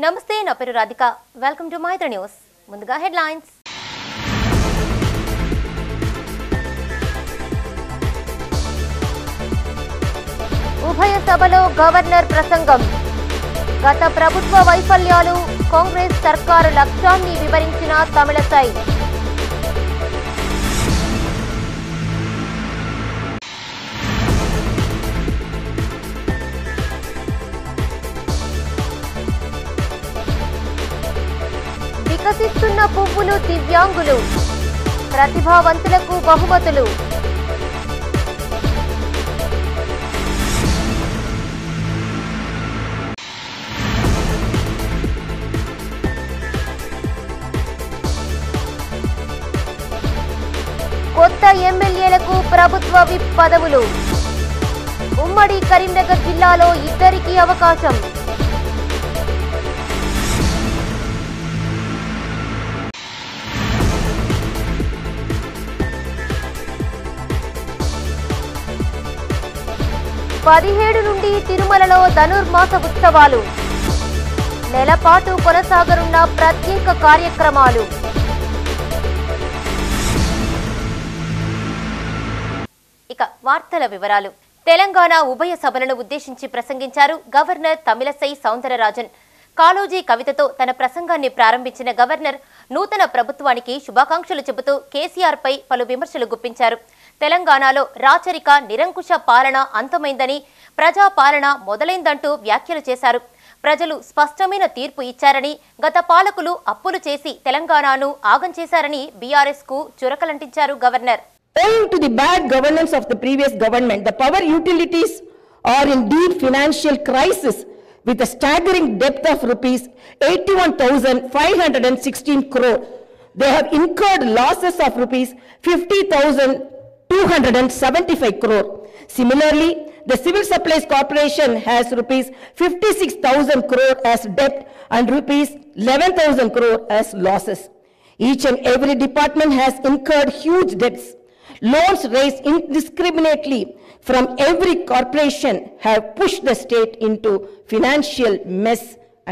నమస్తే నా పేరు Radhika welcome to Maitra news ముందుగా హెడ్లైన్స్ ఉభయ సభలో గవర్నర్ ప్రసంగం గత ప్రభుత్వ వైఫల్యాలు కాంగ్రెస్ సర్కారు లక్ష్యాన్ని వివరించిన తమిళసై వికసిస్తున్న పువ్వులు దివ్యాంగులు ప్రతిభావంతులకు బహుమతులు కొత్త ఎమ్మెల్యేలకు ప్రభుత్వ విప్ పదవులు ఉమ్మడి కరీంనగర్ జిల్లాలో ఇద్దరికి అవకాశం పదిహేడు నుండి తిరుమలలో ధనుర్మాస ఉత్సవాలు నెలపాటు కొనసాగనున్న ప్రత్యేక కార్యక్రమాలు ఇక వార్తల వివరాలు తెలంగాణ ఉభయ సభలను ఉద్దేశించి ప్రసంగించారు గవర్నర్ తమిళసై సౌందరరాజన్ కాళోజీ కవితతో తన ప్రసంగాన్ని ప్రారంభించిన గవర్నర్ నూతన ప్రభుత్వానికి శుభాకాంక్షలు చెబుతూ కేసీఆర్ పై పలు విమర్శలు గుప్పించారు తెలంగాణలో రాచరిక నిరంకుశ పాలన అంతమైందని ప్రజా పాలన మొదలైందంటూ వ్యాఖ్యలు చేశారు ప్రజలు స్పష్టమైన తీర్పు ఇచ్చారని గత పాలకులు అప్పులు చేసి తెలంగాణను ఆగం చేశారని బీఆర్ఎస్ కు చురకలంటించారు governor. Owing to the bad governance of the previous government, the power utilities are in deep financial crisis with a staggering debt of rupees 81,516 crore. They have incurred losses of rupees 50,275 crore. Similarly, the Civil Supplies Corporation has rupees 56,000 crore as debt and rupees 11,000 crore as losses. Each and every department has incurred huge debts. Loans raised indiscriminately from every corporation have pushed the state into financial mess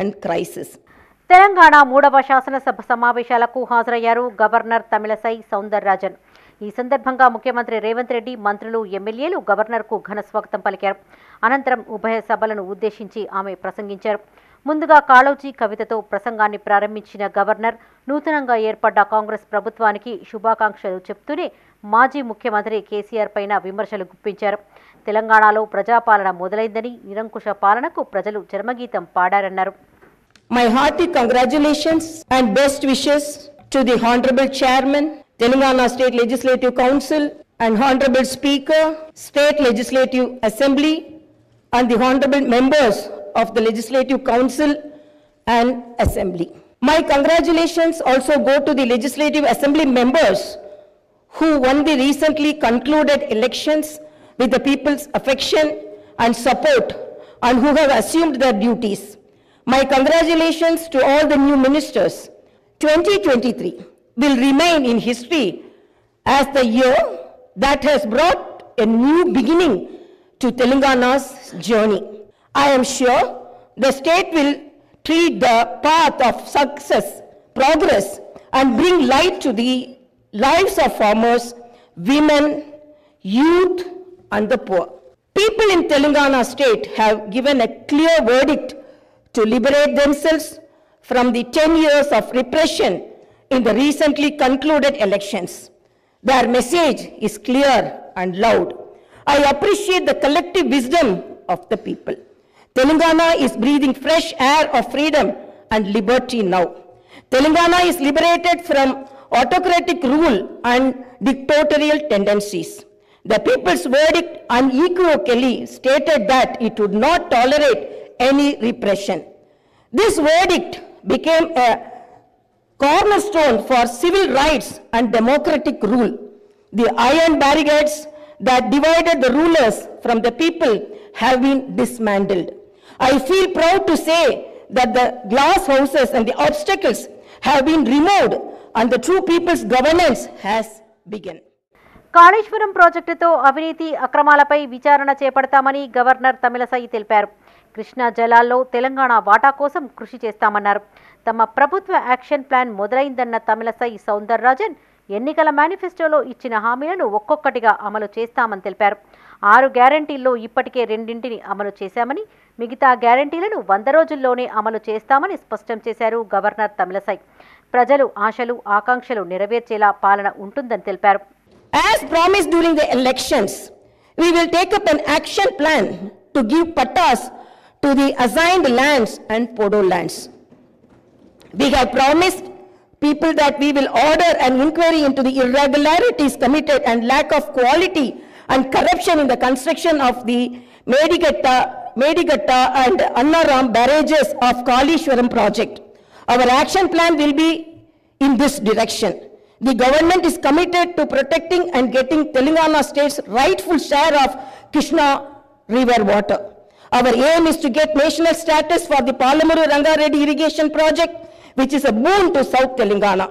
and crisis. Telangana మూడవ శాసనసభ సమావేశాలకు హాజరయ్యారు governor Tamilisai Soundararajan. ఈ సందర్భంగా ముఖ్యమంత్రి రేవంత్ రెడ్డి, మంత్రులు, ఎమ్మెల్యేలు గవర్నర్కు ఘన స్వాగతం పలికారు. అనంతరం ఉభయ సభలను ఉద్దేశించి ఆమె ప్రసంగించారు. ముందుగా కాళోజీ కవితతో ప్రసంగాన్ని ప్రారంభించిన గవర్నర్ నూతనంగా ఏర్పడ్డ కాంగ్రెస్ ప్రభుత్వానికి శుభాకాంక్షలు చెప్తూనే మాజీ ముఖ్యమంత్రి కేసీఆర్ పైన విమర్శలు గుప్పించారు. తెలంగాణలో ప్రజాపాలన మొదలైందని నిరంకుశ పాలనకు ప్రజలు చరమగీతం పాడారన్నారు. My hearty congratulations and best wishes to the Honorable Chairman, Telangana State Legislative Council and Honorable Speaker, State Legislative Assembly and the Honorable members of the Legislative Council and Assembly. My congratulations also go to the Legislative Assembly members who won the recently concluded elections with the people's affection and support and who have assumed their duties. My congratulations to all the new ministers. 2023 will remain in history as the year that has brought a new beginning to Telangana's journey. I am sure the state will tread the path of success, progress, and bring light to the lives of farmers, women, youth, and the poor. People in Telangana state have given a clear verdict to liberate themselves from the 10 years of repression in the recently concluded elections. Their message is clear and loud. I appreciate the collective wisdom of the people. Telangana is breathing fresh air of freedom and liberty now. Telangana is liberated from autocratic rule and dictatorial tendencies. The people's verdict unequivocally stated that it would not tolerate any repression. This verdict became a cornerstone for civil rights and democratic rule. The iron barricades that divided the rulers from the people have been dismantled. I feel proud to say that the glass houses and the obstacles have been removed and the true people's governance has begun. Kaleshwaram ప్రాజెక్టుతో అవినీతి అక్రమాలపై విచారణ చేపడతామని governor Tamilisai తెలిపారు. కృష్ణా జలాల్లో తెలంగాణ వాటా కోసం కృషి చేస్తామన్నారు. తమ ప్రభుత్వ యాక్షన్ ప్లాన్ మొదలైందన్న తమిళసై సౌందరరాజన్ ఎన్నికల మేనిఫెస్టోలో ఇచ్చిన హామీలను ఒక్కొక్కటిగా అమలు చేస్తామని తెలిపారు. 6 గ్యారంటీల్లో ఇప్పటికే 2 అమలు చేశామని, మిగతా గ్యారంటీలను 100 రోజుల్లోనే అమలు చేస్తామని స్పష్టం చేశారు గవర్నర్ తమిళసై. ప్రజలు ఆశలు ఆకాంక్షలు నెరవేర్చేలా పాలన ఉంటుందని తెలిపారు. As promised during the elections, we will take up an action plan to give pattas to the assigned lands and podo lands. We have promised people that we will order an inquiry into the irregularities committed and lack of quality and corruption in the construction of the Medigatta and Annaram barrages of Kalishwaram project. Our action plan will be in this direction. The government is committed to protecting and getting Telangana state's rightful share of Krishna river water. Our aim is to get national status for the Palamuru Rangareddy irrigation project, which is a boon to South Telangana.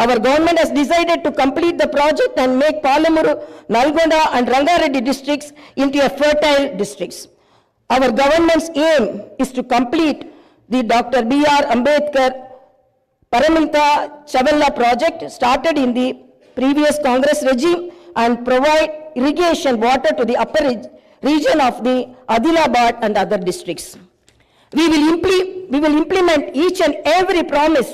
Our government has decided to complete the project and make Palamuru, Nalgonda and Rangareddy districts into a fertile districts. Our government's aim is to complete the Dr. B.R. Ambedkar Paramita Chavalla project started in the previous Congress regime and provide irrigation water to the upper region of the Adilabad and other districts. We will implement each and every promise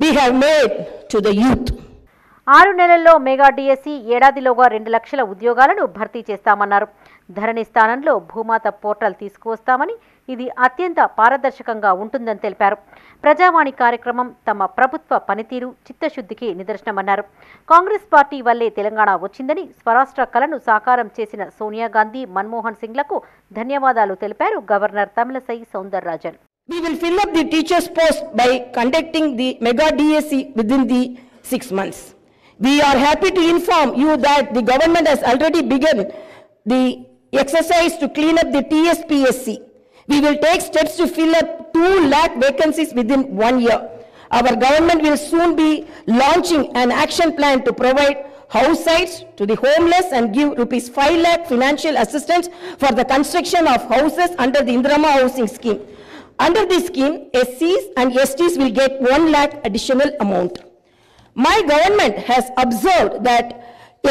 we have made to the youth. 6 నెలల్లో mega DSC ఏడాదిలోగా 2 లక్షల ఉద్యోగాలను భర్తీ చేస్తామన్నారు. ధరణి స్థానంలో భూమాత portal తీసుకువస్తామని, ఇది అత్యంత పారదర్శకంగా ఉంటుందని తెలిపారు. ప్రజావాణి కార్యక్రమం తమ ప్రభుత్వ పనితీరు చిత్తశుద్ధికి నిదర్శనమన్నారు. కాంగ్రెస్ పార్టీ వల్లే తెలంగాణ వచ్చిందని, స్వరాష్ట్ర కలను సాకారం చేసిన సోనియా గాంధీ, మన్మోహన్ సింగ్లకు ధన్యవాదాలు తెలిపారు governor Tamilisai Soundararajan. We will fill up the teachers' post by conducting the mega DSC within the 6 months. We are happy to inform you that the government has already begun the exercise to clean up the TSPSC. We will take steps to fill up 2 lakh vacancies within 1 year. Our government will soon be launching an action plan to provide house sites to the homeless and give rupees 5 lakh financial assistance for the construction of houses under the Indirama housing scheme. Under this scheme, SCs and STs will get 1 lakh additional amount. My government has observed that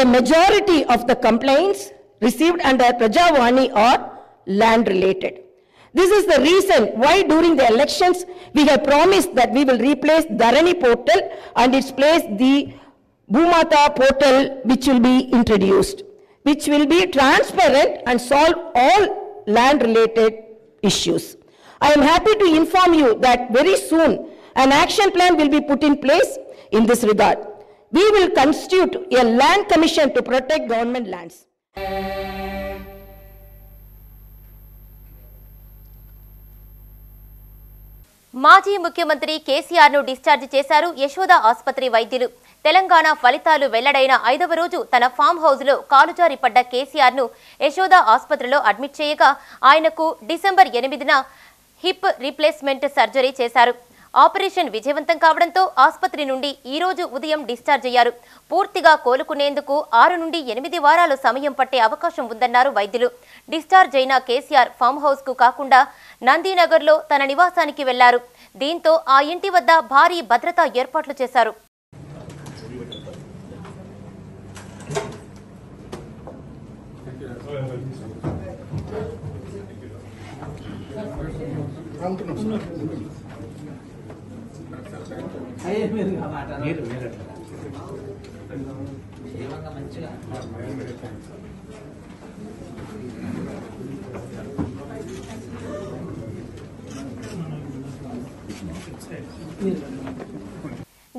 a majority of the complaints received under Prajavani are land related. This is the reason why during the elections we have promised that we will replace Dharani portal and its place the Bhumata portal, which will be introduced, which will be transparent and solve all land related issues. I am happy to inform you that very soon an action plan will be put in place in this regard. We will constitute a land commission to protect government lands. మాజీ ముఖ్యమంత్రి కేసీఆర్ ను discharge చేశారు యశోద ఆసుపత్రి వైద్యులు. తెలంగాణ ఫలితాలు వెల్లడైన 5వ రోజు తన ఫామ్ హౌస్ లో కాలుజారి పడ్డ కేసీఆర్ ను యశోద ఆసుపత్రిలో అడ్మిట్ చేయగా ఆయనకు డిసెంబర్ 8న హిప్ రీప్లేస్మెంట్ సర్జరీ చేశారు. ఆపరేషన్ విజయవంతం కావడంతో ఆసుపత్రి నుండి ఈ రోజు ఉదయం డిశ్చార్జ్ అయ్యారు. పూర్తిగా కోలుకునేందుకు 6 నుండి 8 వారాలు సమయం పట్టే అవకాశం ఉందన్నారు వైద్యులు. డిశ్చార్జ్ అయిన కేసీఆర్ ఫామ్ హౌస్ కు కాకుండా నందీనగర్లో తన నివాసానికి వెళ్లారు. దీంతో ఆ ఇంటి వద్ద భారీ భద్రతా ఏర్పాట్లు చేశారు.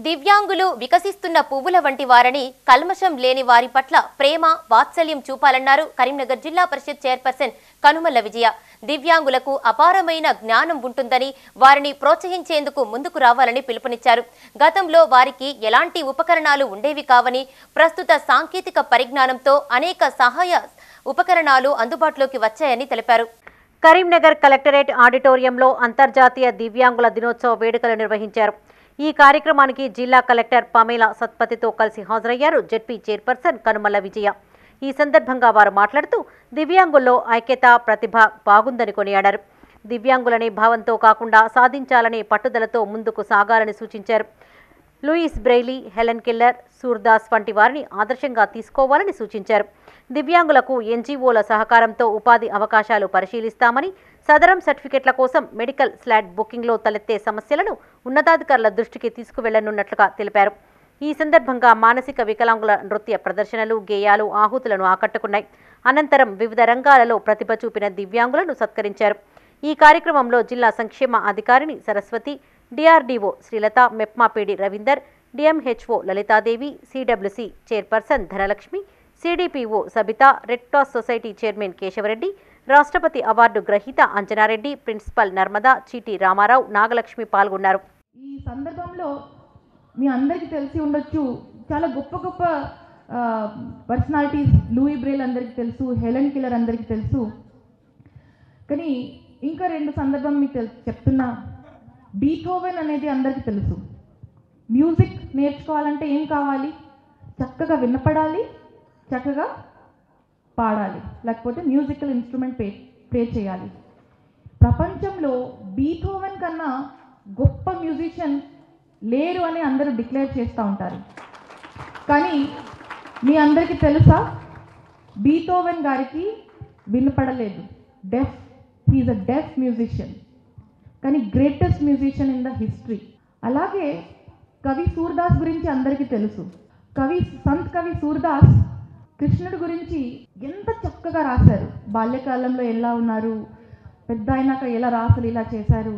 దివ్యాంగులు వికసిస్తున్న పువ్వుల వంటి వారని, కల్మషం లేని వారి పట్ల ప్రేమ వాత్సల్యం చూపాలన్నారు కరీంనగర్ జిల్లా పరిషత్ చైర్పర్సన్ కనుమల్ల విజయ. దివ్యాంగులకు అపారమైన జ్ఞానం ఉంటుందని, వారిని ప్రోత్సహించేందుకు ముందుకు రావాలని పిలుపునిచ్చారు. గతంలో వారికి ఎలాంటి ఉపకరణాలు ఉండేవి కావని, ప్రస్తుత సాంకేతిక పరిజ్ఞానంతో అనేక సహాయ ఉపకరణాలు అందుబాటులోకి వచ్చాయని తెలిపారు. కరీంనగర్ కలెక్టరేట్ ఆడిటోరియంలో అంతర్జాతీయ దివ్యాంగుల దినోత్సవ వేడుకలు నిర్వహించారు. ఈ కార్యక్రమానికి జిల్లా కలెక్టర్ పమేలా సత్పతితో కలిసి హాజరయ్యారు జెడ్పీ చైర్పర్సన్ కనుమల్ల విజయ. ఈ సందర్భంగా వారు మాట్లాడుతూ దివ్యాంగుల్లో ఐక్యత, ప్రతిభ బాగుందని కొనియాడారు. దివ్యాంగులనే భావంతో కాకుండా సాధించాలనే పట్టుదలతో ముందుకు సాగాలని సూచించారు. Louis Braille, Helen Keller, Surdas వంటి వారిని ఆదర్శంగా తీసుకోవాలని సూచించారు. దివ్యాంగులకు ఎన్జీఓల సహకారంతో ఉపాధి అవకాశాలు పరిశీలిస్తామని, సదరం సర్టిఫికెట్ల కోసం మెడికల్ స్లాట్ బుకింగ్లో తలెత్తే సమస్యలను ఉన్నతాధికారుల దృష్టికి తీసుకువెళ్లనున్నట్లుగా తెలిపారు. ఈ సందర్భంగా మానసిక వికలాంగుల నృత్య ప్రదర్శనలు, గేయాలు ఆహుతులను ఆకట్టుకున్నాయి. అనంతరం వివిధ రంగాలలో ప్రతిభ చూపిన దివ్యాంగులను సత్కరించారు. ఈ కార్యక్రమంలో జిల్లా సంక్షేమ అధికారిని Saraswati, DRDO Srilatha, MEPMA PD Ravinder, DMHO Lalithadevi, CWC chairperson Dhanalakshmi, CDPO Sabitha, red cross society chairman Keshavareddy, రాష్ట్రపతి అవార్డు గ్రహీత అంజనారెడ్డి, ప్రిన్సిపల్ నర్మదా, చీటి రామారావు, నాగలక్ష్మి పాల్గొన్నారు. ఈ సందర్భంలో మీ అందరికీ తెలిసి ఉండొచ్చు, చాలా గొప్ప గొప్ప పర్సనాలిటీస్ లూయి బ్రెయిల్ అందరికీ తెలుసు, హెలెన్ కెల్లర్ అందరికీ తెలుసు. కానీ ఇంకా రెండు సందర్భం మీకు చెప్తున్నా. బీథోవెన్ అనేది అందరికీ తెలుసు. మ్యూజిక్ నేర్చుకోవాలంటే ఏం కావాలి? చక్కగా వినపడాలి, చక్కగా పాడాలి, లేకపోతే మ్యూజికల్ ఇన్స్ట్రుమెంట్ ప్లే చేయాలి. ప్రపంచంలో బీథోవెన్ కన్నా గొప్ప మ్యూజిషియన్ లేరు అని అందరూ డిక్లేర్ చేస్తూ ఉంటారు. కానీ మీ అందరికీ తెలుసా, బీథోవెన్ గారికి వినపడలేదు, డెఫ్. హీఈస్ అ డెఫ్ మ్యూజిషియన్, కానీ greatest musician in the history. అలాగే కవి సూర్దాస్ గురించి అందరికీ తెలుసు. సంత్ కవి సూర్దాస్ కృష్ణుడి గురించి ఎంత చక్కగా రాశారు. బాల్యకాలంలో ఎలా ఉన్నారు, పెద్ద అయినాక ఎలా రాసులు ఇలా చేశారు,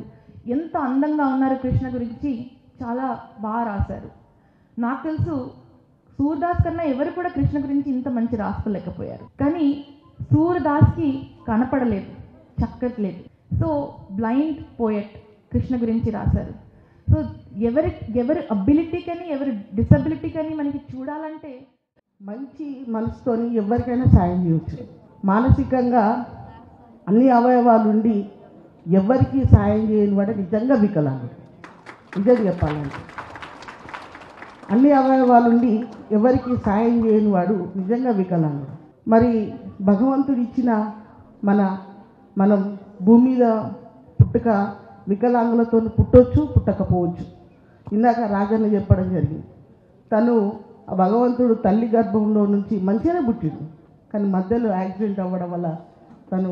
ఎంత అందంగా ఉన్నారు కృష్ణ గురించి చాలా బాగా రాశారు. నాకు తెలుసు సూర్దాస్ కన్నా ఎవరు కూడా కృష్ణ గురించి ఇంత మంచి రాసుకోలేకపోయారు. కానీ సూర్దాస్కి కనపడలేదు, చక్కట్లేదు. సో బ్లైండ్ పోయెట్ కృష్ణ గురించి రాశారు. సో ఎవరి అబిలిటీ కానీ ఎవరి డిసబిలిటీ కానీ మనకి చూడాలంటే మంచి మనసుతోని ఎవరికైనా సాయం చేయవచ్చు. మానసికంగా అన్ని అవయవాలుండి ఎవరికి సాయం చేయని వాడు నిజంగా వికలాంగుడు. నిజం చెప్పాలంటే అన్ని అవయవాలుండి ఎవరికి సాయం చేయని వాడు నిజంగా వికలాంగుడు. మరి భగవంతుడు ఇచ్చిన మనం భూమి మీద పుట్టుక వికలాంగులతో పుట్టొచ్చు, పుట్టకపోవచ్చు. ఇందాక రాజన్న చెప్పడం జరిగింది. తను భగవంతుడు తల్లి గర్భంలో నుంచి మంచిగానే పుట్టిండు, కానీ మధ్యలో యాక్సిడెంట్ అవ్వడం వల్ల తను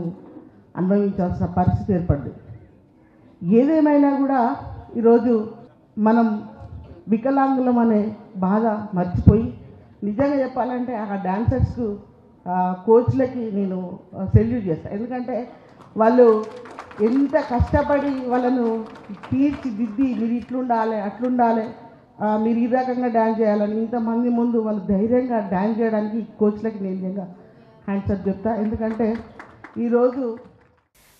అనుభవించాల్సిన పరిస్థితి ఏర్పడింది. ఏదేమైనా కూడా ఈరోజు మనం వికలాంగులం అనే బాధ మర్చిపోయి, నిజంగా చెప్పాలంటే ఆ డాన్సర్స్కు కోచ్లకి నేను సెల్యూట్ చేస్తాను. ఎందుకంటే వాళ్ళు ఎంత కష్టపడి వాళ్ళను తీర్చిదిద్ది, మీరు ఇట్లుండాలి, అట్లుండాలి, మీరు ఈ రకంగా డ్యాన్స్ చేయాలని ఇంతమంది ముందు వాళ్ళు ధైర్యంగా డ్యాన్స్ చేయడానికి కోచ్లకి నేను నిజంగా హ్యాండ్సప్ చెప్తా. ఎందుకంటే ఈరోజు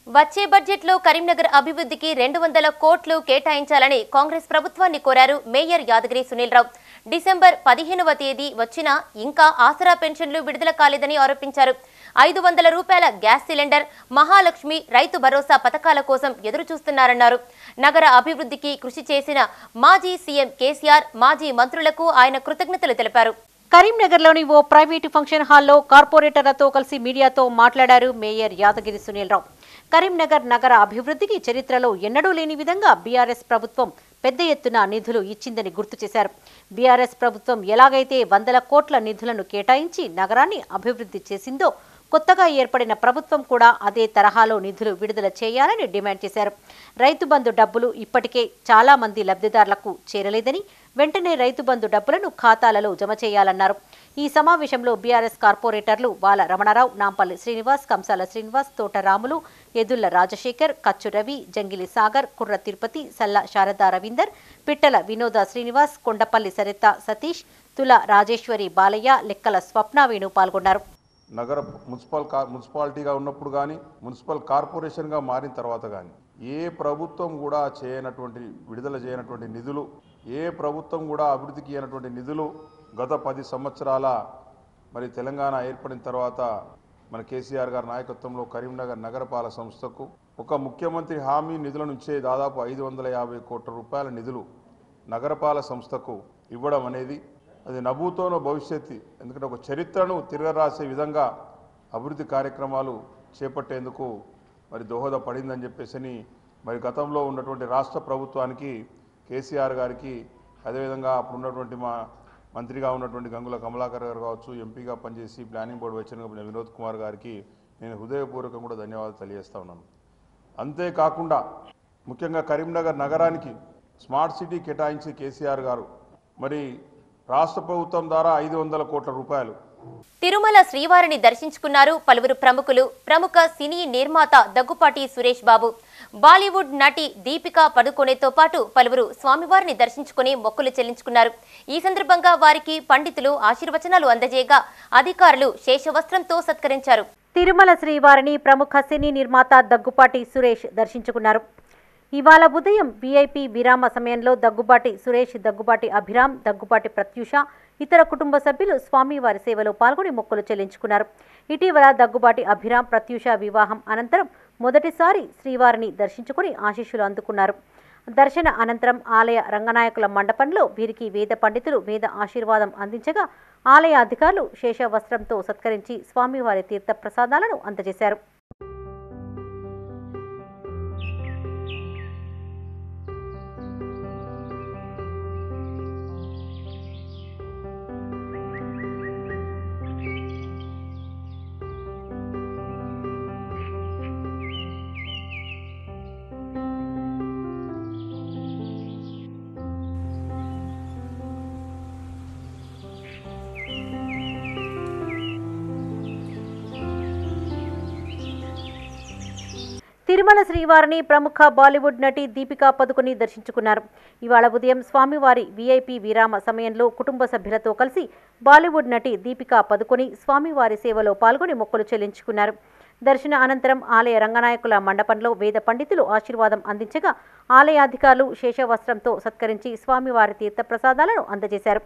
వచ్చే బడ్జెట్లో కరీంనగర్ అభివృద్ధికి 200 కోట్లు కేటాయించాలని కాంగ్రెస్ ప్రభుత్వాన్ని కోరారు మేయర్ యాదగిరి సునీల్ రావు. డిసెంబర్ 15వ తేదీ వచ్చినా ఇంకా ఆసరా పెన్షన్లు విడుదల కాలేదని ఆరోపించారు. 500 రూపాయల గ్యాస్ సిలిండర్, మహాలక్ష్మి, రైతు భరోసా పథకాల కోసం ఎదురు చూస్తున్నారన్నారు. నగర అభివృద్ధికి కృషి చేసిన మాజీ సీఎం కేసీఆర్, మాజీ మంత్రులకు ఆయన కృతజ్ఞతలు తెలిపారు. కరీంనగర్లోని ఓ ప్రైవేటు ఫంక్షన్ హాల్లో కార్పొరేటర్లతో కలిసి మీడియాతో మాట్లాడారు మేయర్ యాదగిరి సునీల్ రావు. కరీంనగర్ నగర అభివృద్ధికి చరిత్రలో ఎన్నడూ లేని విధంగా బీఆర్ఎస్ ప్రభుత్వం పెద్ద ఎత్తున నిధులు ఇచ్చిందని గుర్తు చేశారు. బీఆర్ఎస్ ప్రభుత్వం ఎలాగైతే 100 కోట్ల నిధులను కేటాయించి నగరాన్ని అభివృద్ధి చేసిందో, కొత్తగా ఏర్పడిన ప్రభుత్వం కూడా అదే తరహాలో నిధులు విడుదల చేయాలని డిమాండ్ చేశారు. రైతు బంధు డబ్బులు ఇప్పటికే చాలా మంది లబ్ధిదారులకు చేరలేదని, వెంటనే రైతు బంధు డబ్బులను ఖాతాలలో జమ చేయాలన్నారు. ఈ సమావేశంలో బీఆర్ఎస్ కార్పొరేటర్లు బాల రమణారావు, నాంపల్లి శ్రీనివాస్, కంసాల శ్రీనివాస్, తోట రాములు, ఎదుళ్ల రాజశేఖర్, కచ్చు రవి, జంగిలి సాగర్, కుర్ర తిరుపతి, సల్ల శారదా రవీందర్, పిట్టల వినోద శ్రీనివాస్, కొండపల్లి సరిత సతీష్, తుల రాజేశ్వరి బాలయ్య, లెక్కల స్వప్న వేణు పాల్గొన్నారు. నగర మున్సిపాలిటీగా ఉన్నప్పుడు కానీ, మున్సిపల్ కార్పొరేషన్గా మారిన తర్వాత కానీ ఏ ప్రభుత్వం కూడా విడుదల చేయనటువంటి నిధులు, ఏ ప్రభుత్వం కూడా అభివృద్ధికి అయినటువంటి నిధులు గత 10 సంవత్సరాల మరి తెలంగాణ ఏర్పడిన తర్వాత మన కేసీఆర్ గారి నాయకత్వంలో కరీంనగర్ నగరపాలక సంస్థకు ఒక ముఖ్యమంత్రి హామీ నిధుల నుంచే దాదాపు 550 కోట్ల రూపాయల నిధులు నగరపాలక సంస్థకు ఇవ్వడం అనేది అది నభూతోన భవిష్యత్తు. ఎందుకంటే ఒక చరిత్రను తిరగరాసే విధంగా అభివృద్ధి కార్యక్రమాలు చేపట్టేందుకు మరి దోహదపడిందని చెప్పేసి మరి గతంలో ఉన్నటువంటి రాష్ట్ర ప్రభుత్వానికి కేసీఆర్ గారికి అదేవిధంగా అప్పుడు ఉన్నటువంటి మా మంత్రిగా ఉన్నటువంటి గంగుల కమలాకర్ గారు కావచ్చు, ఎంపీగా పనిచేసి ప్లానింగ్ బోర్డు వచ్చిన వినోద్ కుమార్ గారికి నేను హృదయపూర్వకంగా కూడా ధన్యవాదాలు తెలియజేస్తా ఉన్నాను. అంతేకాకుండా ముఖ్యంగా కరీంనగర్ నగరానికి స్మార్ట్ సిటీ కేటాయించి కేసీఆర్ గారు మరి రాష్ట్ర ప్రభుత్వం ద్వారా 500 కోట్ల రూపాయలు. తిరుమల శ్రీవారిని దర్శించుకున్నారు పలువురు ప్రముఖులు. ప్రముఖ సినీ నిర్మాత దగ్గుపాటి సురేష్ బాబు, బాలీవుడ్ నటి దీపికా పడుకోనేతో పాటు పలువురు స్వామివారిని దర్శించుకుని మొక్కులు చెల్లించుకున్నారు. ఈ సందర్భంగా వారికి పండితులు ఆశీర్వచనాలు అందజేయగా అధికారులు శేషవస్త్రంతో సత్కరించారు. తిరుమల శ్రీవారిని ప్రముఖ సినీ నిర్మాత దగ్గుపాటి సురేష్ దర్శించుకున్నారు. ఇవాళ ఉదయం వీఐపీ విరామ సమయంలో దగ్గుబాటి సురేష్, దగ్గుబాటి అభిరామ్, దగ్గుబాటి ప్రత్యూష, ఇతర కుటుంబ సభ్యులు స్వామివారి సేవలో పాల్గొని మొక్కులు చెల్లించుకున్నారు. ఇటీవల దగ్గుబాటి అభిరామ్, ప్రత్యూష వివాహం అనంతరం మొదటిసారి శ్రీవారిని దర్శించుకుని ఆశీస్సులు అందుకున్నారు. దర్శన అనంతరం ఆలయ రంగనాయకుల మండపంలో వీరికి వేద పండితులు వేద ఆశీర్వాదం అందించగా ఆలయ అధికారులు శేష వస్త్రంతో సత్కరించి స్వామివారి తీర్థ ప్రసాదాలను అందజేశారు. తిరుమల శ్రీవారిని ప్రముఖ బాలీవుడ్ నటి దీపికా పదుకొని దర్శించుకున్నారు. ఇవాళ ఉదయం స్వామివారి వీఐపీ విరామ సమయంలో కుటుంబ సభ్యులతో కలిసి బాలీవుడ్ నటి దీపికా పదుకొని స్వామివారి సేవలో పాల్గొని మొక్కులు చెల్లించుకున్నారు. దర్శన అనంతరం ఆలయ రంగనాయకుల మండపంలో వేద పండితులు ఆశీర్వాదం అందించగా ఆలయ అధికారులు శేషవస్త్రంతో సత్కరించి స్వామివారి తీర్థ ప్రసాదాలను అందజేశారు.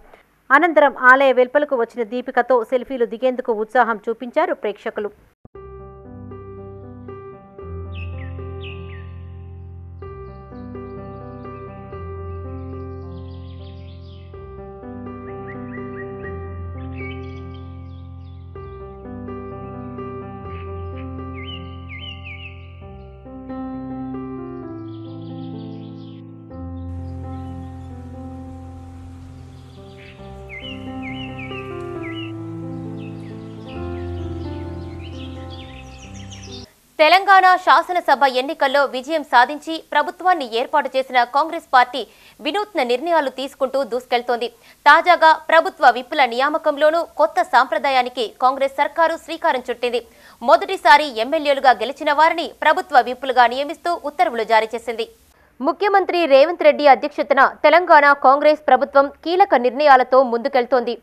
అనంతరం ఆలయ వెలుపలకు వచ్చిన దీపికతో సెల్ఫీలు దిగేందుకు ఉత్సాహం చూపించారు ప్రేక్షకులు. తెలంగాణ శాసనసభ ఎన్నికల్లో విజయం సాధించి ప్రభుత్వాన్ని ఏర్పాటు చేసిన కాంగ్రెస్ పార్టీ వినూత్న నిర్ణయాలు తీసుకుంటూ దూసుకెళ్తోంది. తాజాగా ప్రభుత్వ విప్పుల నియామకంలోనూ కొత్త సాంప్రదాయానికి కాంగ్రెస్ సర్కారు శ్రీకారం చుట్టింది. మొదటిసారి ఎమ్మెల్యేలుగా గెలిచిన వారిని ప్రభుత్వ విప్పులుగా నియమిస్తూ ఉత్తర్వులు జారీ చేసింది. ముఖ్యమంత్రి రేవంత్ రెడ్డి అధ్యక్షతన తెలంగాణ కాంగ్రెస్ ప్రభుత్వం కీలక నిర్ణయాలతో ముందుకెళ్తోంది.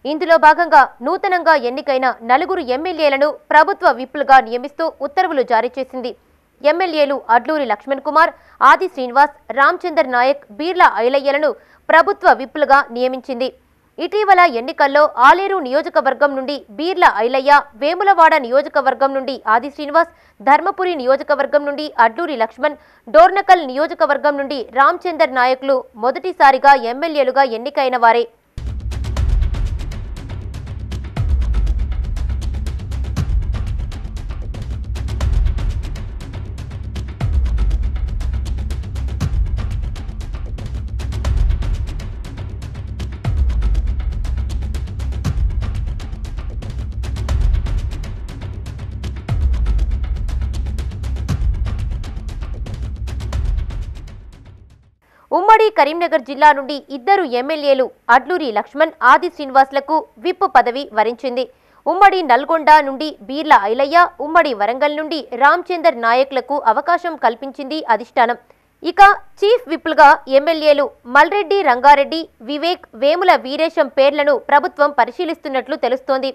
ఇందులో భాగంగా నూతనంగా ఎన్నికైన 4 ఎమ్మెల్యేలను ప్రభుత్వ విప్పులుగా నియమిస్తూ ఉత్తర్వులు జారీ చేసింది. ఎమ్మెల్యేలు అడ్లూరి లక్ష్మణ్ కుమార్, ఆది శ్రీనివాస్, రామచందర్ నాయక్, బీర్ల ఐలయ్యలను ప్రభుత్వ విప్పులుగా నియమించింది. ఇటీవల ఎన్నికల్లో ఆలేరు నియోజకవర్గం నుండి బీర్ల ఐలయ్య, వేములవాడ నియోజకవర్గం నుండి ఆది శ్రీనివాస్, ధర్మపురి నియోజకవర్గం నుండి అడ్లూరి లక్ష్మణ్, డోర్నకల్ నియోజకవర్గం నుండి రామచందర్ నాయక్లు మొదటిసారిగా ఎమ్మెల్యేలుగా ఎన్నికైన వారే. ఉమ్మడి కరీంనగర్ జిల్లా నుండి 2 ఎమ్మెల్యేలు అడ్లూరి లక్ష్మణ్, ఆది శ్రీనివాస్లకు విప్ పదవి వరించింది. ఉమ్మడి నల్గొండ నుండి బీర్ల ఐలయ్య, ఉమ్మడి వరంగల్ నుండి రామచందర్ నాయక్లకు అవకాశం కల్పించింది అధిష్టానం. ఇక చీఫ్ విప్లుగా ఎమ్మెల్యేలు మల్రెడ్డి రంగారెడ్డి, వివేక్, వేముల వీరేశం పేర్లను ప్రభుత్వం పరిశీలిస్తున్నట్లు తెలుస్తోంది.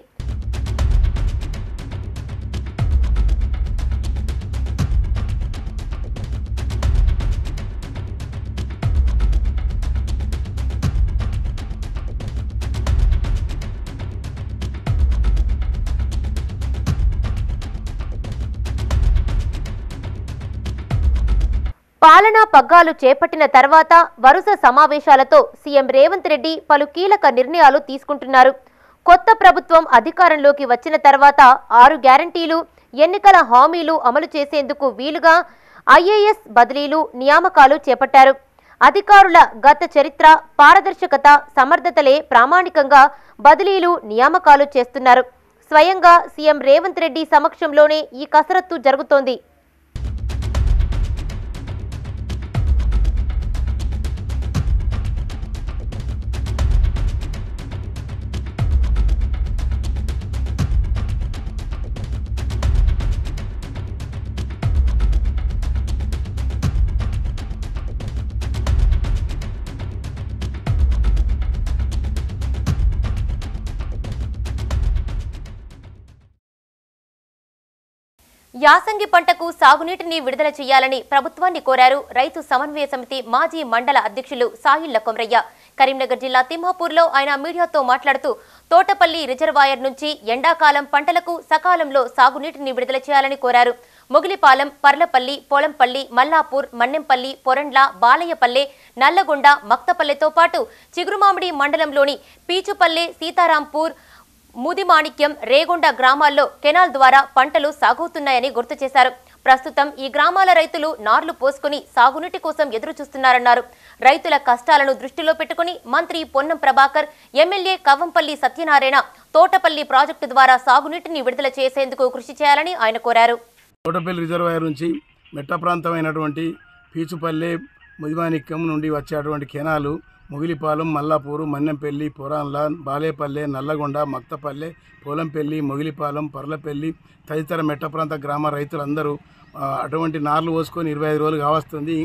పాలనా పగ్గాలు చేపట్టిన తర్వాత వరుస సమావేశాలతో సీఎం రేవంత్ రెడ్డి పలు కీలక నిర్ణయాలు తీసుకుంటున్నారు. కొత్త ప్రభుత్వం అధికారంలోకి వచ్చిన తర్వాత 6 గ్యారంటీలు, ఎన్నికల హామీలు అమలు చేసేందుకు వీలుగా ఐఏఎస్ బదిలీలు నియామకాలు చేపట్టారు. అధికారుల గత చరిత్ర, పారదర్శకత, సమర్థతలే ప్రామాణికంగా బదిలీలు నియామకాలు చేస్తున్నారు. స్వయంగా సీఎం రేవంత్ రెడ్డి సమక్షంలోనే ఈ కసరత్తు జరుగుతోంది. యాసంగి పంటకు సాగునీటిని విడుదల చేయాలని ప్రభుత్వాన్ని కోరారు రైతు సమన్వయ సమితి మాజీ మండల అధ్యక్షులు సాయిళ్ల కొమరయ్య. కరీంనగర్ జిల్లా తిమ్మాపూర్లో ఆయన మీడియాతో మాట్లాడుతూ తోటపల్లి రిజర్వాయర్ నుంచి ఎండాకాలం పంటలకు సకాలంలో సాగునీటిని విడుదల చేయాలని కోరారు. మొగిలిపాలెం, పర్లపల్లి, పోలంపల్లి, మల్లాపూర్, మన్నెంపల్లి, పొరండ్ల, బాలయ్యపల్లె, నల్లగొండ, మక్తపల్లెతో పాటు చిగురుమామిడి మండలంలోని పీచుపల్లె, సీతారాంపూర్, ముదిమాణిక్యం, రేగొండ గ్రామాల్లో కెనాల్ ద్వారా పంటలు సాగుతున్నాయని గుర్తు చేశారు. ప్రస్తుతం ఈ గ్రామాల రైతులు నార్లు పోసుకుని సాగునీటి కోసం ఎదురు చూస్తున్నారన్నారు. రైతుల కష్టాలను దృష్టిలో పెట్టుకుని మంత్రి పొన్నం ప్రభాకర్, ఎమ్మెల్యే కవ్వంపల్లి సత్యనారాయణ తోటపల్లి ప్రాజెక్టు ద్వారా సాగునీటిని విడుదల చేసేందుకు కృషి చేయాలని ఆయన కోరారు. తోటపల్లి రిజర్వాయర్ నుంచి మెట్ట ప్రాంతమైనటువంటి పీచుపల్లె, ముదిమాణిక్యం నుండి వచ్చేటువంటి కెనాలు మొగిలిపాలెం, మల్లాపూరు, మన్నెంపల్లి, పొరాన్ల, బాలేపల్లె, నల్లగొండ, మక్తపల్లె, పోలంపల్లి, మొగిలిపాలెం, పర్లపల్లి తదితర మెట్ట ప్రాంత గ్రామ రైతులందరూ అటువంటి నార్లు పోసుకొని 25 రోజులు కావస్తుంది.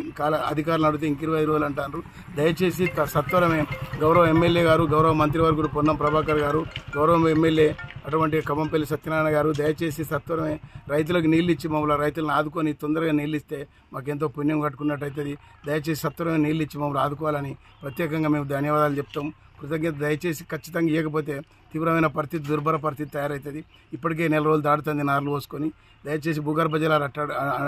అధికారులు అడిగితే ఇంక 20 రోజులు అంటారు. దయచేసి సత్వరమే గౌరవ ఎమ్మెల్యే గారు, గౌరవ మంత్రివర్గుడు పొన్నం ప్రభాకర్ గారు, గౌరవ ఎమ్మెల్యే అటువంటి కవ్వంపల్లి సత్యనారాయణ గారు దయచేసి సత్వరమే రైతులకు నీళ్ళు ఇచ్చి మమ్మల్ని రైతులను ఆదుకొని తొందరగా నీళ్ళు ఇస్తే మాకెంతో పుణ్యం కట్టుకున్నట్టు అవుతుంది. దయచేసి సత్వరమే నీళ్ళు ఇచ్చి మమ్మల్ని ఆదుకోవాలని ప్రత్యేకంగా మేము ధన్యవాదాలు చెప్తాం. కృతజ్ఞత. దయచేసి ఖచ్చితంగా ఇవ్వకపోతే తీవ్రమైన పరిస్థితి, దుర్భర పరిస్థితి తయారవుతుంది. ఇప్పటికే 4 రోజులు దాడుతుంది నార్లు పోసుకొని. దయచేసి భూగర్భ జలాలు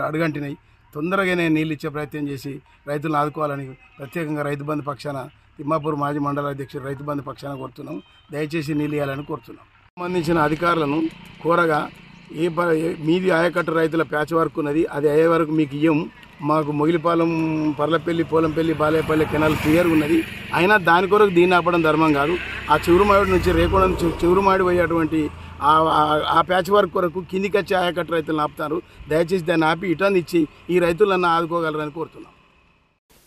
అడుగంటినాయి. తొందరగానే నీళ్ళు ఇచ్చే ప్రయత్నం చేసి రైతులను ఆదుకోవాలని ప్రత్యేకంగా రైతు బంధు పక్షాన తిమ్మాపూర్ మాజీ మండల అధ్యక్షుడు రైతు బంధు పక్షాన కోరుతున్నాం. దయచేసి నీళ్ళు ఇవ్వాలని కోరుతున్నాం. సంబంధించిన అధికారులను కోరగా మీది ఆయకట్టు రైతుల ప్యాచ్ వర్క్ ఉన్నది, అది అయ్యే వరకు మీకు ఇయ్యం. మాకు మొగిలిపాలెం, పర్లపల్లి, పోలంపల్లి, బాలేపల్లి కెనాల్ క్లియర్ ఉన్నది. అయినా దాని కొరకు దీన్ని ఆపడం ధర్మం కాదు. ఆ చిగురుమాడి నుంచి రేకోడ నుంచి చిగురుమాడి పోయేటువంటి ఆ ప్యాచ్ వర్క్ కొరకు కిందికి వచ్చి ఆయకట్టు రైతులను ఆపుతారు. దయచేసి దాన్ని ఆపి ఇటన్ ఇచ్చి ఈ రైతులను ఆదుకోగలరని కోరుతున్నాం.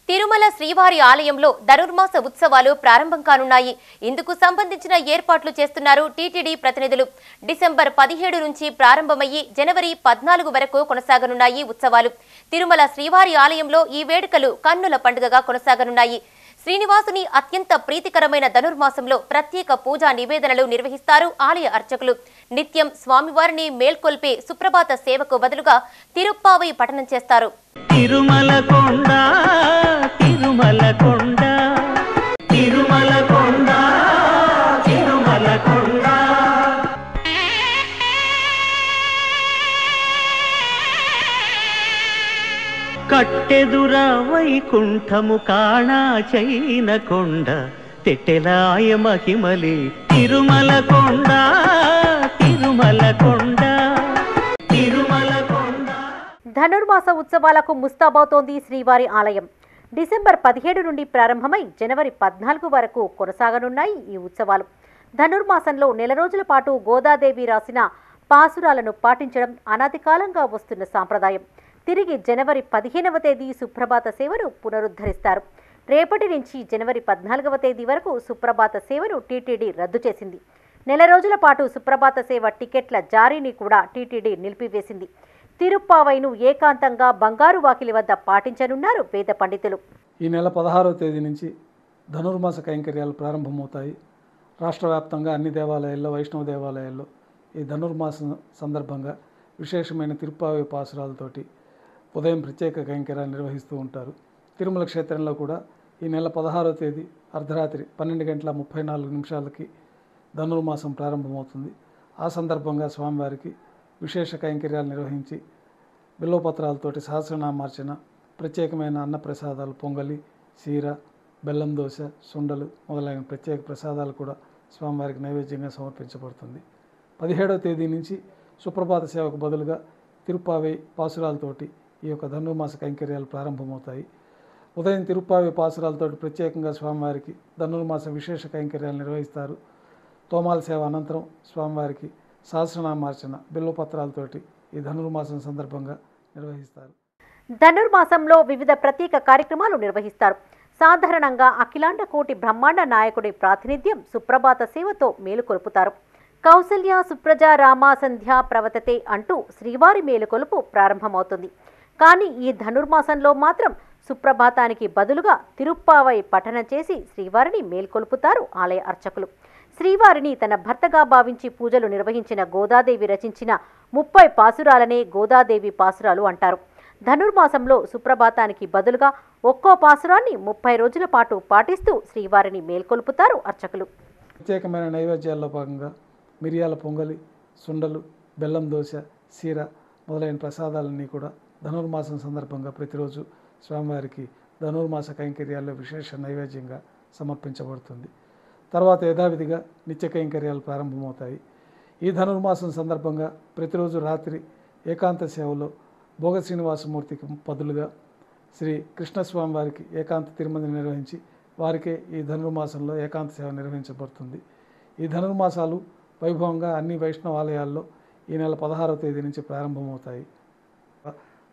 తిరుమల శ్రీవారి ఆలయంలో ధనుర్మాస ఉత్సవాలు ప్రారంభం కానున్నాయి. ఇందుకు సంబంధించిన ఏర్పాట్లు చేస్తున్నారు టీటీడీ ప్రతినిధులు. డిసెంబర్ 17 నుంచి ప్రారంభమయ్యి జనవరి 14 వరకు కొనసాగనున్నాయి ఉత్సవాలు. తిరుమల శ్రీవారి ఆలయంలో ఈ వేడుకలు కన్నుల పండుగగా కొనసాగనున్నాయి. శ్రీనివాసుని అత్యంత ప్రీతికరమైన ధనుర్మాసంలో ప్రత్యేక పూజా నివేదనలు నిర్వహిస్తారు ఆలయ అర్చకులు. నిత్యం స్వామివారిని మేల్కొల్పే సుప్రభాత సేవకు బదులుగా తిరుప్పావై పఠనం చేస్తారు. తిరుమల కొండ, తిరుమల కొండ, తిరుమల కొండ, తిరుమల కొండ. కట్టెదుర వైకుంఠము కాణా చైన కొండ, తెట్టెలాయ మహిమలే తిరుమల కొండ, తిరుమల కొండ, తిరుమల కొండ. ధనుర్మాస ఉత్సవాలకు ముస్తాబవుతోంది శ్రీవారి ఆలయం. డిసెంబర్ 17 నుండి ప్రారంభమై జనవరి 14 వరకు కొనసాగనున్నాయి ఈ ఉత్సవాలు. ధనుర్మాసంలో 4 రోజుల పాటు గోదాదేవి రాసిన పాసురాలను పాటించడం అనాది కాలంగా వస్తున్న సాంప్రదాయం. తిరిగి జనవరి 15వ తేదీ సుప్రభాత సేవను పునరుద్ధరిస్తారు. రేపటి నుంచి జనవరి 14వ తేదీ వరకు సుప్రభాత సేవను టీటీడీ రద్దు చేసింది. 4 రోజుల పాటు సుప్రభాత సేవ టికెట్ల జారీని కూడా టీటీడీ నిలిపివేసింది. తిరుప్పావైను ఏకాంతంగా బంగారు వాకిలి వద్ద పాటించనున్నారు వేద పండితులు. ఈ నెల 16వ తేదీ నుంచి ధనుర్మాస కైంకర్యాలు ప్రారంభమవుతాయి. రాష్ట్ర వ్యాప్తంగా అన్ని దేవాలయాల్లో, వైష్ణవ దేవాలయాల్లో ఈ ధనుర్మాసం సందర్భంగా విశేషమైన తిరుప్పావై పాసురాలతోటి ఉదయం ప్రత్యేక కైంకర్యాలు నిర్వహిస్తూ ఉంటారు. తిరుమల క్షేత్రంలో కూడా ఈ నెల 16వ తేదీ అర్ధరాత్రి 12:34 ధనుర్మాసం ప్రారంభమవుతుంది. ఆ సందర్భంగా స్వామివారికి విశేష కైంకర్యాలు నిర్వహించి బిల్వపత్రాలతోటి సహస్రనామార్చన, ప్రత్యేకమైన అన్నప్రసాదాలు, పొంగలి, చీర, బెల్లం దోశ, సుండలు మొదలైన ప్రత్యేక ప్రసాదాలు కూడా స్వామివారికి నైవేద్యంగా సమర్పించబడుతుంది. 17వ తేదీ నుంచి సుప్రభాత సేవకు బదులుగా తిరుప్పావై పాసురాలతోటి ఈ యొక్క ధనుర్మాస కైంకర్యాలు ప్రారంభమవుతాయి. ఉదయం తిరుప్పావై పాసురాలతోటి ప్రత్యేకంగా స్వామివారికి ధనుర్మాస విశేష కైంకర్యాలు నిర్వహిస్తారు. తోమాల సేవ అనంతరం స్వామివారికి సహస్రనామార్చన బిల్వపత్రాలతోటి ఈ ధనుర్మాసం సందర్భంగా నిర్వహిస్తారు. ధనుర్మాసంలో వివిధ ప్రత్యేక కార్యక్రమాలు నిర్వహిస్తారు. సాధారణంగా అఖిలాండ కోటి బ్రహ్మాండ నాయకుడి ప్రాతినిధ్యం సుప్రభాత సేవతో మేలుకొలుపుతారు. కౌసల్య సుప్రజ రామ సంధ్య ప్రవతతే అంటూ శ్రీవారి మేలుకొలుపు ప్రారంభమవుతుంది. కానీ ఈ ధనుర్మాసంలో మాత్రం సుప్రభాతానికి బదులుగా తిరుప్పావై పఠనం చేసి శ్రీవారిని మేల్కొల్పుతారు ఆలయ అర్చకులు. శ్రీవారిని తన భర్తగా భావించి పూజలు నిర్వహించిన గోదాదేవి రచించిన 30 పాసురాలనే గోదాదేవి పాసురాలు అంటారు. ధనుర్మాసంలో సుప్రభాతానికి బదులుగా ఒక్కో పాసురాన్ని 30 రోజుల పాటు పాటిస్తూ శ్రీవారిని మేల్కొల్పుతారు అర్చకులు. ప్రత్యేకమైన నైవేద్యాల్లో భాగంగా మిరియాల పొంగలి, సుండలు, బెల్లం దోశ, సీర మొదలైన ప్రసాదాలన్నీ కూడా ధనుర్మాసం సందర్భంగా ప్రతిరోజు స్వామివారికి ధనుర్మాస కైంకర్యాల్లో విశేష నైవేద్యంగా సమర్పించబడుతుంది. తర్వాత యథావిధిగా నిత్య కైంకర్యాలు ప్రారంభమవుతాయి. ఈ ధనుర్మాసం సందర్భంగా ప్రతిరోజు రాత్రి ఏకాంత సేవలో భోగ శ్రీనివాసమూర్తికి బదులుగా శ్రీ కృష్ణస్వామి వారికి ఏకాంత తిరుమంది నిర్వహించి వారికే ఈ ధనుర్మాసంలో ఏకాంత సేవ నిర్వహించబడుతుంది. ఈ ధనుర్మాసాలు వైభవంగా అన్ని వైష్ణవ ఆలయాల్లో ఈ నెల 16వ తేదీ నుంచి ప్రారంభమవుతాయి.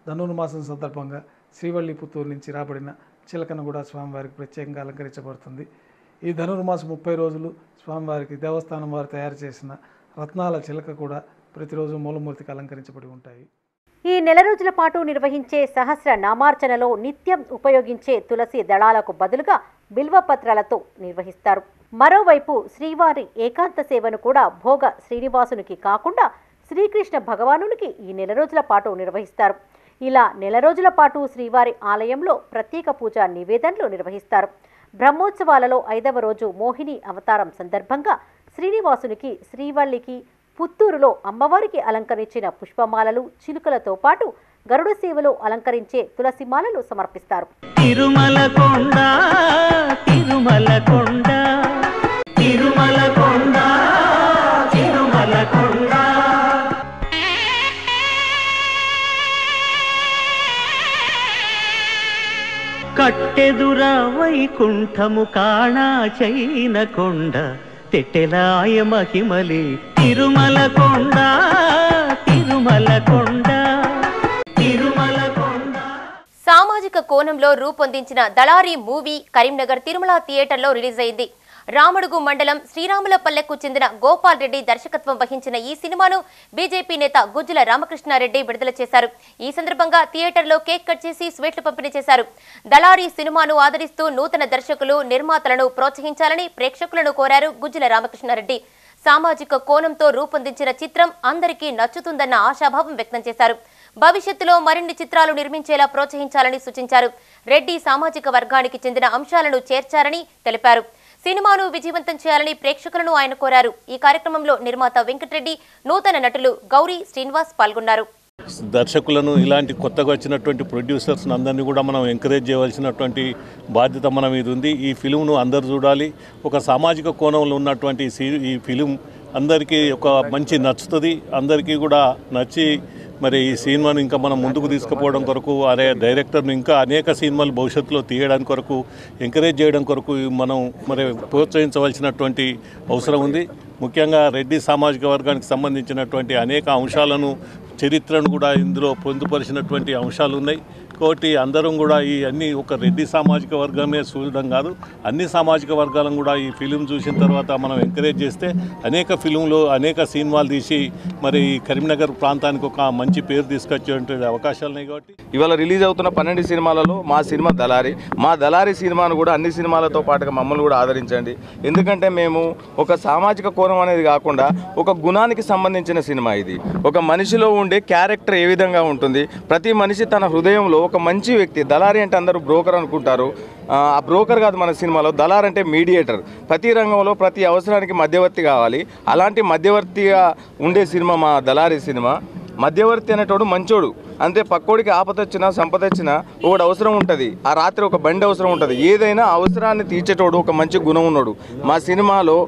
ధనుర్మాసం సందర్భంగా శ్రీవల్లి పుత్తూరు నుంచి రాబడిన చిలకను కూడా స్వామివారికి ప్రత్యేకంగా అలంకరించబడుతుంది. ఈ ధనుర్మాసం 30 రోజులు స్వామివారికి దేవస్థానం వారు తయారు చేసిన రత్నాల చిలక కూడా ప్రతిరోజు మూలమూర్తికి అలంకరించబడి ఉంటాయి. ఈ నెల రోజుల పాటు నిర్వహించే సహస్ర నామార్చనలో నిత్యం ఉపయోగించే తులసి దళాలకు బదులుగా బిల్వపత్రాలతో నిర్వహిస్తారు. మరోవైపు శ్రీవారి ఏకాంత సేవను కూడా భోగ శ్రీనివాసునికి కాకుండా శ్రీకృష్ణ భగవానునికి ఈ నెల రోజుల పాటు నిర్వహిస్తారు. ఇలా నెల రోజుల పాటు శ్రీవారి ఆలయంలో ప్రత్యేక పూజా నివేదనలు నిర్వహిస్తారు. బ్రహ్మోత్సవాలలో 5వ రోజు మోహిని అవతారం సందర్భంగా శ్రీనివాసునికి, శ్రీవల్లికి పుత్తూరులో అమ్మవారికి అలంకరించిన పుష్పమాలలు, చిలుకలతో పాటు గరుడ సేవలో అలంకరించే తులసిమాలలు సమర్పిస్తారు. తిరుమల కొండ తిరుమల కొండ తిరుమల కొండ తిరుమల కొండ కట్టెదురా వైకుంఠము కాణా చైన కొండ తెట్టెలాయ మహిమలి తిరుమల కొండ తిరుమల కొండ తిరుమల కొండ. సామాజిక కోణంలో రూపొందించిన దళారీ మూవీ కరీంనగర్ తిరుమల థియేటర్లో రిలీజ్ అయింది. రామడుగు మండలం శ్రీరాములపల్లెకు చెందిన గోపాల్ రెడ్డి దర్శకత్వం వహించిన ఈ సినిమాను బీజేపీ నేత గుజ్జుల రామకృష్ణారెడ్డి విడుదల చేశారు. ఈ సందర్భంగా థియేటర్లో కేక్ కట్ చేసి స్వీట్లు పంపిణీ చేశారు. దళారీ సినిమాను ఆదరిస్తూ నూతన దర్శకులు, నిర్మాతలను ప్రోత్సహించాలని ప్రేక్షకులను కోరారు గుజ్జుల రామకృష్ణారెడ్డి. సామాజిక కోణంతో రూపొందించిన చిత్రం అందరికీ నచ్చుతుందన్న ఆశాభావం వ్యక్తం చేశారు. భవిష్యత్తులో మరిన్ని చిత్రాలు నిర్మించేలా ప్రోత్సహించాలని సూచించారు. రెడ్డి సామాజిక వర్గానికి చెందిన అంశాలను చేర్చారని తెలిపారు. సినిమాను విజయవంతం చేయాలని ప్రేక్షకులను ఆయన కోరారు. ఈ కార్యక్రమంలో నిర్మాత వెంకటరెడ్డి, నూతన నటులు గౌరీ, శ్రీనివాస్ పాల్గొన్నారు. దర్శకులను, ఇలాంటి కొత్తగా వచ్చినటువంటి ప్రొడ్యూసర్స్ అందరినీ కూడా మనం ఎంకరేజ్ చేయవలసినటువంటి బాధ్యత మన మీద ఉంది. ఈ ఫిలింను అందరూ చూడాలి. ఒక సామాజిక కోణంలో ఉన్నటువంటి ఈ ఫిలిం అందరికీ ఒక మంచి నచ్చుతుంది. అందరికీ కూడా నచ్చి మరి ఈ సినిమాను ఇంకా మనం ముందుకు తీసుకుపోవడం కొరకు, అదే డైరెక్టర్ను ఇంకా అనేక సినిమాలు భవిష్యత్తులో తీయడానికి కొరకు, ఎంకరేజ్ చేయడం కొరకు మనం మరి ప్రోత్సహించవలసినటువంటి అవసరం ఉంది. ముఖ్యంగా రెడ్డి సామాజిక వర్గానికి సంబంధించినటువంటి అనేక అంశాలను, చరిత్రను కూడా ఇందులో పొందుపరిచినటువంటి అంశాలు ఉన్నాయి. కాబట్టి అందరం కూడా ఈ అన్ని ఒక రెడ్డి సామాజిక వర్గమే చూడడం కాదు, అన్ని సామాజిక వర్గాలను కూడా ఈ ఫిలిం చూసిన తర్వాత మనం ఎంకరేజ్ చేస్తే అనేక ఫిలింలు, అనేక సినిమాలు తీసి మరి కరీంనగర్ ప్రాంతానికి ఒక మంచి పేరు తీసుకొచ్చేటువంటి అవకాశాలు ఉన్నాయి. కాబట్టి ఇవాళ రిలీజ్ అవుతున్న 12 సినిమాలలో మా సినిమా దళారి. మా దళారి సినిమాను కూడా అన్ని సినిమాలతో పాటుగా మమ్మల్ని కూడా ఆదరించండి. ఎందుకంటే మేము ఒక సామాజిక కోణం అనేది కాకుండా ఒక గుణానికి సంబంధించిన సినిమా ఇది. ఒక మనిషిలో ఉండే క్యారెక్టర్ ఏ విధంగా ఉంటుంది, ప్రతి మనిషి తన హృదయంలో ఒక మంచి వ్యక్తి. దళారి అంటే అందరూ బ్రోకర్ అనుకుంటారు. ఆ బ్రోకర్ కాదు మన సినిమాలో. దళార్ అంటే మీడియేటర్. ప్రతి రంగంలో ప్రతి అవసరానికి మధ్యవర్తి కావాలి. అలాంటి మధ్యవర్తిగా ఉండే సినిమా మా దళారి సినిమా. మధ్యవర్తి అనేటోడు మంచోడు. అంతే, పక్కోడికి ఆపద వచ్చినా సంపద వచ్చినా ఒకటి అవసరం ఉంటుంది. ఆ రాత్రి ఒక బండి అవసరం ఉంటుంది. ఏదైనా అవసరాన్ని తీర్చేటోడు ఒక మంచి గుణం ఉన్నాడు. మా సినిమాలో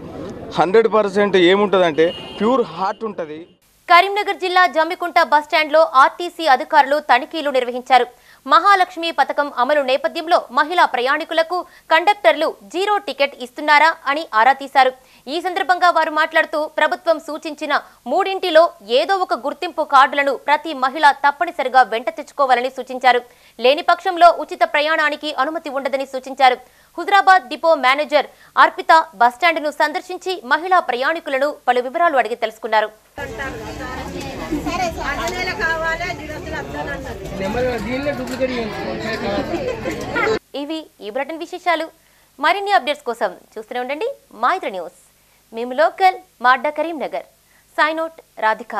100% ఏముంటుందంటే ప్యూర్ హార్ట్ ఉంటుంది. కరీంనగర్ జిల్లా జమ్మికుంట బస్టాండ్లో ఆర్టీసీ అధికారులు తనిఖీలు నిర్వహించారు. మహాలక్ష్మి పథకం అమలు నేపథ్యంలో మహిళా ప్రయాణికులకు కండక్టర్లు జీరో టికెట్ ఇస్తున్నారా అని ఆరా తీశారు. ఈ సందర్భంగా వారు మాట్లాడుతూ ప్రభుత్వం సూచించిన 3 ఏదో ఒక గుర్తింపు కార్డులను ప్రతి మహిళ తప్పనిసరిగా వెంట తెచ్చుకోవాలని సూచించారు. లేని పక్షంలో ఉచిత ప్రయాణానికి అనుమతి ఉండదని సూచించారు. హుజరాబాద్ డిపో మేనేజర్ అర్పిత బస్టాండ్ను సందర్శించి మహిళా ప్రయాణికులను పలు వివరాలు అడిగి తెలుసుకున్నారు. ఇవి ఈ బులెటిన్ విశేషాలు. మరిన్ని అప్డేట్స్ కోసం చూస్తూనే ఉండండి మైత్రి న్యూస్. మేము లోకల్, మాడ్డా, కరీంనగర్. Sign out Radhika.